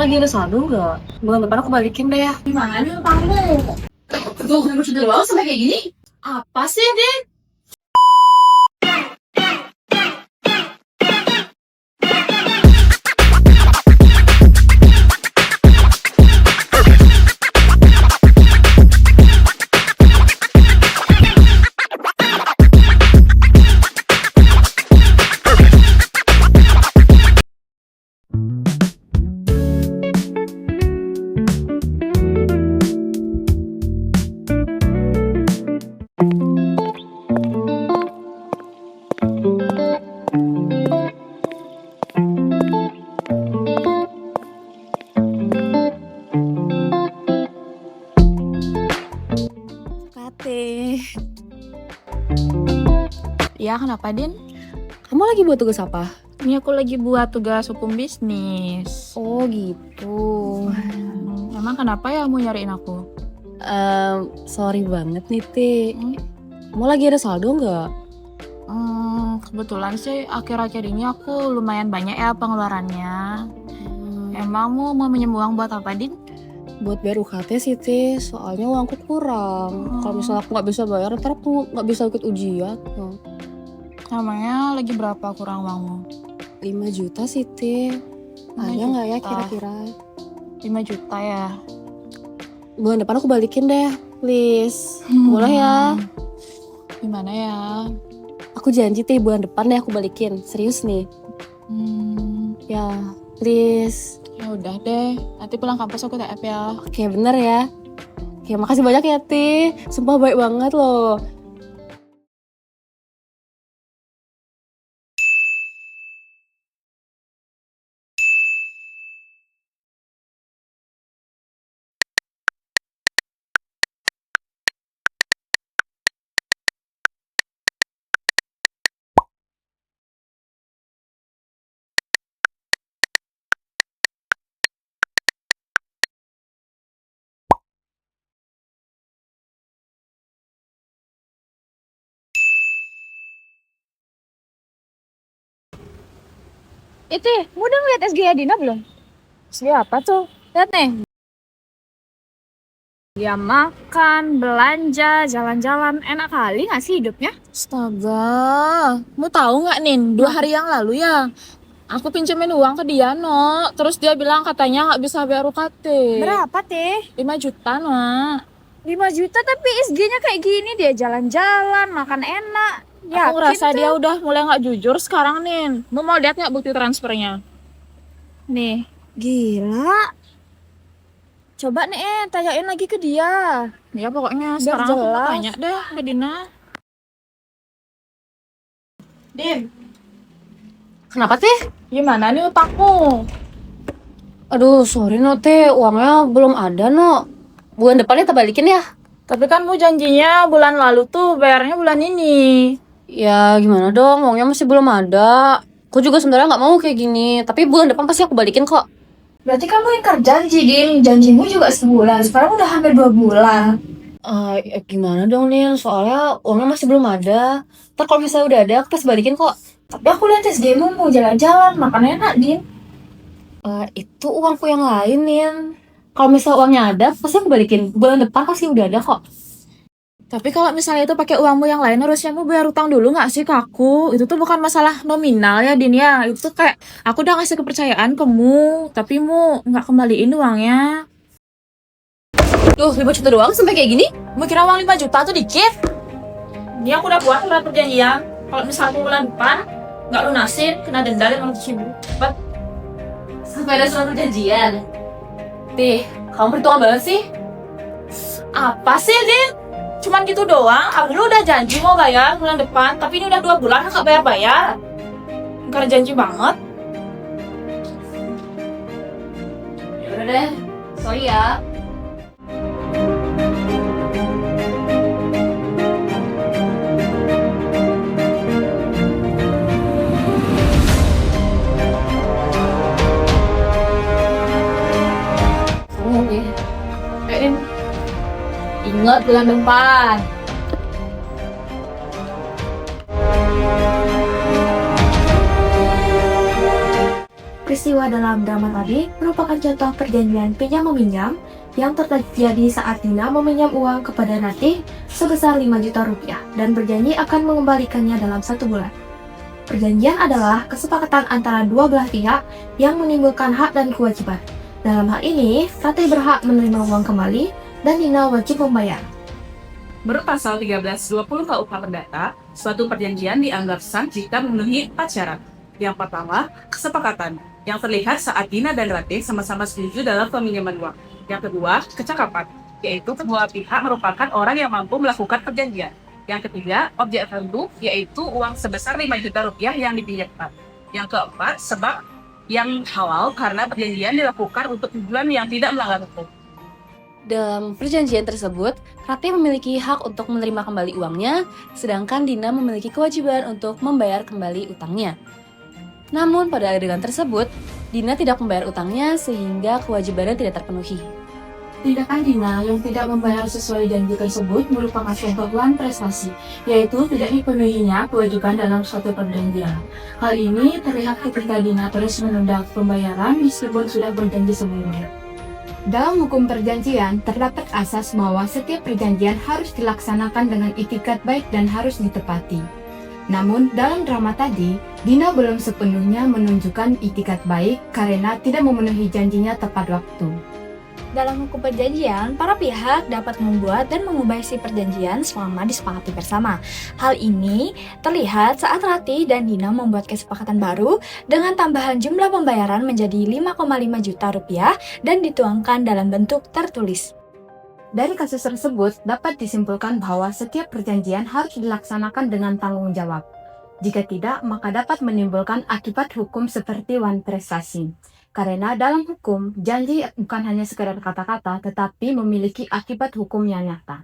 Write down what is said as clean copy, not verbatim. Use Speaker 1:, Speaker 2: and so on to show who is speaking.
Speaker 1: lagi ada saldo nggak? Bulan depan aku balikin deh ya.
Speaker 2: Gimana nih utangmu? Tuh, udah sudah banget sampai kayak gini. Apa sih, Din?
Speaker 3: Kate.
Speaker 4: Ya, kenapa, Din?
Speaker 3: Kamu lagi buat tugas apa?
Speaker 4: Ini aku lagi buat tugas hukum bisnis.
Speaker 3: Oh gitu.
Speaker 4: Emang kenapa ya mau nyariin aku?
Speaker 3: Sorry banget nih, Ti.
Speaker 4: Hmm,
Speaker 3: Kamu lagi ada saldo nggak?
Speaker 4: Kebetulan sih akhir-akhir ini aku lumayan banyak ya pengeluarannya. Emang mau minjem uang buat apa, Din?
Speaker 3: Buat bayar UKT sih, Ti. Soalnya uangku kurang. Kalau misalnya aku nggak bisa bayar, ntar aku nggak bisa ikut ujian.
Speaker 4: Namanya lagi berapa kurang uangmu?
Speaker 3: 5 juta sih, Ti. Ada nggak ya
Speaker 4: juta.
Speaker 3: kira-kira?
Speaker 4: 5 juta ya?
Speaker 3: Bulan depan aku balikin deh, please. Boleh ya?
Speaker 4: Gimana ya?
Speaker 3: Aku janji, Ti, bulan depan deh aku balikin. Serius nih. Ya, please.
Speaker 4: Ya udah deh, nanti pulang kampus aku TF ya.
Speaker 3: Oke, bener ya. Oke, makasih banyak ya, Ti. Sumpah baik banget loh.
Speaker 5: Itu, udah ngeliat SG Dina belum?
Speaker 4: Siapa tuh?
Speaker 5: Lihat nih. Dia makan, belanja, jalan-jalan. Enak kali gak sih hidupnya?
Speaker 4: Astaga, mau tahu nggak Nin? 2 hari yang lalu ya, aku pinjemin uang ke dia, no. Terus dia bilang katanya nggak bisa bayar UKT.
Speaker 5: Berapa, Teh?
Speaker 4: 5 juta, nak.
Speaker 5: 5 juta tapi SG-nya kayak gini. Dia jalan-jalan, makan enak.
Speaker 4: Aku ngerasa
Speaker 5: tuh.
Speaker 4: dia udah mulai nggak jujur sekarang, Nin. Mau lihat nggak bukti transfernya?
Speaker 5: Nih, gila. Coba nih, tanyain lagi ke dia.
Speaker 4: Ya pokoknya
Speaker 5: Biar
Speaker 4: sekarang aku mau
Speaker 5: jelas.
Speaker 4: tanya deh ke Dina. Din,
Speaker 3: Kenapa, Ti?
Speaker 4: gimana nih utangmu?
Speaker 3: Aduh, sorry, no, Ti. Uangnya belum ada, no. Bulan depan kita balikin ya.
Speaker 4: Tapi kan mau janjinya bulan lalu tuh bayarnya bulan ini.
Speaker 3: Ya, gimana dong? Uangnya masih belum ada. Aku juga sebenarnya nggak mau kayak gini. Tapi bulan depan pasti aku balikin kok.
Speaker 5: Berarti kamu ingkar janji, Din. Janjimu juga sebulan. Sekarang udah hampir 2 bulan.
Speaker 3: Ya gimana dong, Nin? Soalnya uangnya masih belum ada. Ntar kalau misalnya udah ada, aku pasti balikin kok.
Speaker 5: Tapi aku lihat SG-mu mau jalan-jalan, makan enak, Din.
Speaker 3: Itu uangku yang lain, Nin. Kalau misalnya uangnya ada, pasti aku balikin. Bulan depan pasti udah ada kok.
Speaker 4: Tapi kalau misalnya itu pakai uangmu yang lain, harusnya mu bayar utang dulu nggak sih ke aku? Itu tuh bukan masalah nominal ya, Din ya. Itu tuh kayak aku udah ngasih kepercayaan ke mu, tapi mu nggak kembaliin uangnya.
Speaker 3: Duh, 5 juta doang sampai kayak gini?
Speaker 4: Mu kira uang 5 juta tuh dikit? Ini aku udah buat surat perjanjian. Kalau misalnya bulan depan nggak lunasin, kena denda 500.000. Cepat.
Speaker 3: Sampai ada surat perjanjian. Tih, kamu perhitungan banget sih.
Speaker 4: Apa sih, Din? Cuman gitu doang. Aku dulu udah janji mau bayar bulan depan, tapi ini udah 2 bulan nggak bayar-bayar. Karena janji banget.
Speaker 3: Ya udah deh, sorry ya. Ingat bulan depan.
Speaker 5: Peristiwa dalam drama tadi merupakan contoh perjanjian pinjam-meminjam yang terjadi saat Dina meminjam uang kepada Ratih sebesar 5 juta rupiah dan berjanji akan mengembalikannya dalam 1 bulan. Perjanjian adalah kesepakatan antara dua belah pihak yang menimbulkan hak dan kewajiban. Dalam hal ini, Ratih berhak menerima uang kembali dan Dina wajib membayar.
Speaker 6: Menurut pasal 1320 KUH Perdata, suatu perjanjian dianggap sah jika memenuhi 4 syarat. Yang pertama, kesepakatan, yang terlihat saat Dina dan Ratih sama-sama setuju dalam peminjaman uang. Yang kedua, kecakapan, yaitu kedua pihak merupakan orang yang mampu melakukan perjanjian. Yang ketiga, objek tertentu, yaitu uang sebesar 5 juta rupiah yang dipinjamkan. Yang keempat, sebab yang halal karena perjanjian dilakukan untuk tujuan yang tidak melanggar hukum.
Speaker 3: Dalam perjanjian tersebut, Ratih memiliki hak untuk menerima kembali uangnya, sedangkan Dina memiliki kewajiban untuk membayar kembali utangnya. Namun pada adegan tersebut, Dina tidak membayar utangnya sehingga kewajibannya tidak terpenuhi.
Speaker 1: Tindakan Dina yang tidak membayar sesuai janji tersebut merupakan contoh wan prestasi, yaitu tidak dipenuhinya kewajiban dalam suatu perjanjian. Hal ini terlihat ketika Dina terus menunda pembayaran meskipun sudah berjanji sebelumnya.
Speaker 5: Dalam hukum perjanjian, terdapat asas bahwa setiap perjanjian harus dilaksanakan dengan itikat baik dan harus ditepati. Namun, dalam drama tadi, Dina belum sepenuhnya menunjukkan itikat baik karena tidak memenuhi janjinya tepat waktu.
Speaker 2: Dalam hukum perjanjian, para pihak dapat membuat dan mengubah isi perjanjian selama disepakati bersama. Hal ini terlihat saat Ratih dan Dina membuat kesepakatan baru dengan tambahan jumlah pembayaran menjadi 5,5 juta rupiah dan dituangkan dalam bentuk tertulis.
Speaker 5: Dari kasus tersebut, dapat disimpulkan bahwa setiap perjanjian harus dilaksanakan dengan tanggung jawab. Jika tidak, maka dapat menimbulkan akibat hukum seperti wan prestasi. Karena dalam hukum, janji bukan hanya sekedar kata-kata, tetapi memiliki akibat hukum yang nyata.